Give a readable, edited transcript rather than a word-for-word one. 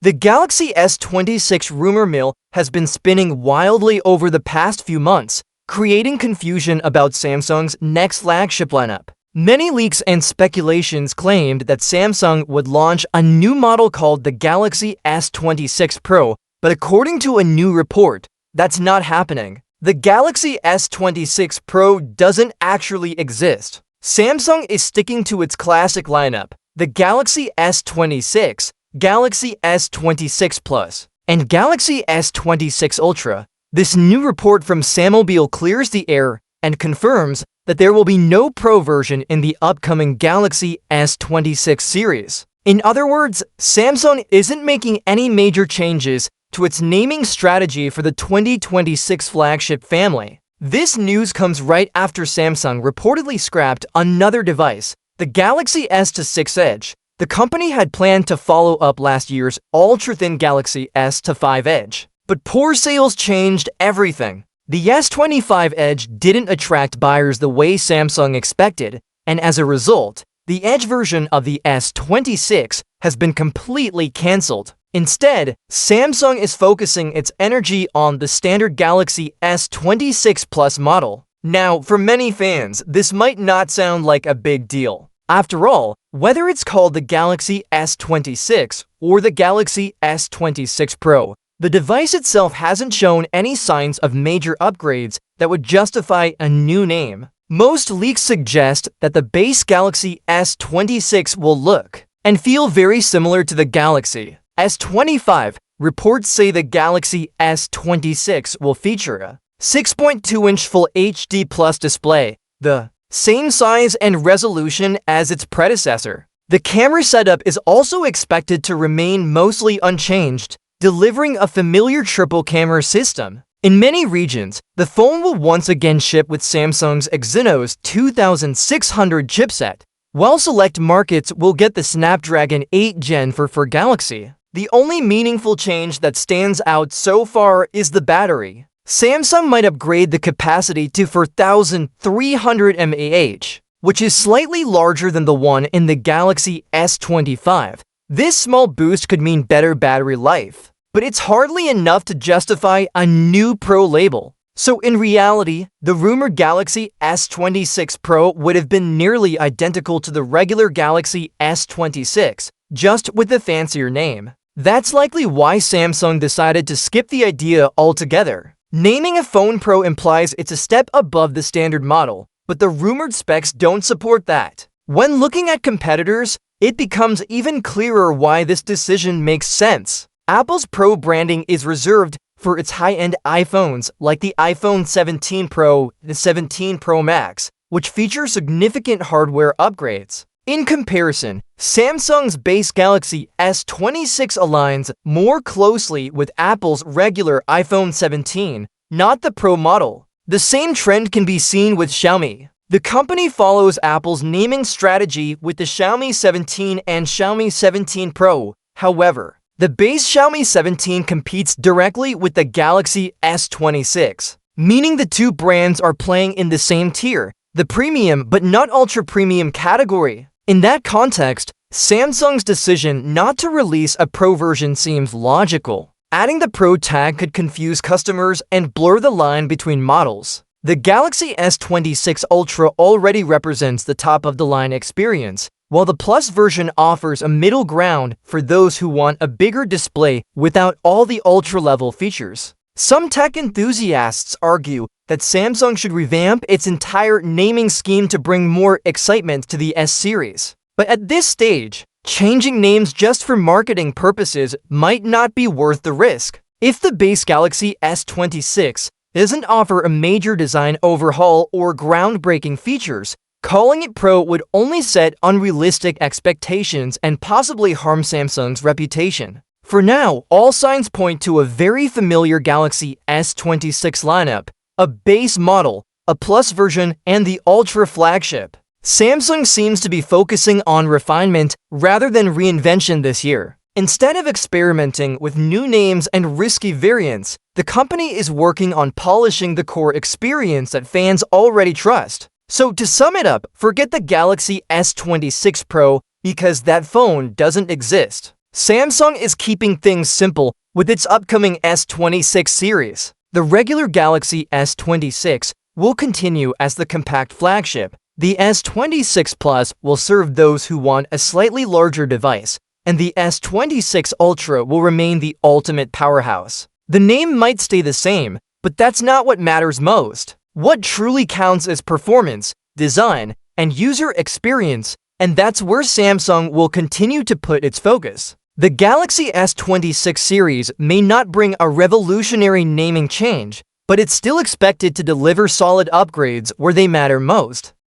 The Galaxy S26 rumor mill has been spinning wildly over the past few months, creating confusion about Samsung's next flagship lineup. Many leaks and speculations claimed that Samsung would launch a new model called the Galaxy S26 Pro, but according to a new report, that's not happening. The Galaxy S26 Pro doesn't actually exist. Samsung is sticking to its classic lineup, the Galaxy S26, Galaxy S26 Plus, and Galaxy S26 Ultra. This new report from Sammobile clears the air and confirms that there will be no Pro version in the upcoming Galaxy S26 series. In other words, Samsung isn't making any major changes to its naming strategy for the 2026 flagship family. This news comes right after Samsung reportedly scrapped another device, the Galaxy S26 Edge. The company had planned to follow up last year's ultra-thin Galaxy S25 Edge, but poor sales changed everything. The S25 Edge didn't attract buyers the way Samsung expected, and as a result, the Edge version of the S26 has been completely cancelled. Instead, Samsung is focusing its energy on the standard Galaxy S26 Plus model. Now, for many fans, this might not sound like a big deal. After all, whether it's called the Galaxy S26 or the Galaxy S26 Pro, the device itself hasn't shown any signs of major upgrades that would justify a new name. Most leaks suggest that the base Galaxy S26 will look and feel very similar to the Galaxy S25. Reports say the Galaxy S26 will feature a 6.2-inch Full HD Plus display, the same size and resolution as its predecessor. The camera setup is also expected to remain mostly unchanged, delivering a familiar triple camera system. In many regions, the phone will once again ship with Samsung's Exynos 2600 chipset, while select markets will get the Snapdragon 8 Gen 4 for Galaxy. The only meaningful change that stands out so far is the battery. Samsung might upgrade the capacity to 4300 mAh, which is slightly larger than the one in the Galaxy S25. This small boost could mean better battery life, but it's hardly enough to justify a new Pro label. So in reality, the rumored Galaxy S26 Pro would have been nearly identical to the regular Galaxy S26, just with a fancier name. That's likely why Samsung decided to skip the idea altogether. Naming a phone Pro implies it's a step above the standard model, but the rumored specs don't support that. When looking at competitors, it becomes even clearer why this decision makes sense. Apple's Pro branding is reserved for its high-end iPhones like the iPhone 17 Pro, the 17 Pro Max, which feature significant hardware upgrades. In comparison, Samsung's base Galaxy S26 aligns more closely with Apple's regular iPhone 17, not the Pro model. The same trend can be seen with Xiaomi. The company follows Apple's naming strategy with the Xiaomi 17 and Xiaomi 17 Pro. However, the base Xiaomi 17 competes directly with the Galaxy S26, meaning the two brands are playing in the same tier, the premium but not ultra-premium category. In that context, Samsung's decision not to release a Pro version seems logical. Adding the Pro tag could confuse customers and blur the line between models. The Galaxy S26 Ultra already represents the top-of-the-line experience, while the Plus version offers a middle ground for those who want a bigger display without all the Ultra-level features. Some tech enthusiasts argue that Samsung should revamp its entire naming scheme to bring more excitement to the S series. But at this stage, changing names just for marketing purposes might not be worth the risk. If the base Galaxy S26 doesn't offer a major design overhaul or groundbreaking features, calling it Pro would only set unrealistic expectations and possibly harm Samsung's reputation. For now, all signs point to a very familiar Galaxy S26 lineup, a base model, a Plus version, and the Ultra flagship. Samsung seems to be focusing on refinement rather than reinvention this year. Instead of experimenting with new names and risky variants, the company is working on polishing the core experience that fans already trust. So to sum it up, forget the Galaxy S26 Pro because that phone doesn't exist. Samsung is keeping things simple with its upcoming S26 series. The regular Galaxy S26 will continue as the compact flagship. The S26 Plus will serve those who want a slightly larger device, and the S26 Ultra will remain the ultimate powerhouse. The name might stay the same, but that's not what matters most. What truly counts is performance, design, and user experience, and that's where Samsung will continue to put its focus. The Galaxy S26 series may not bring a revolutionary naming change, but it's still expected to deliver solid upgrades where they matter most.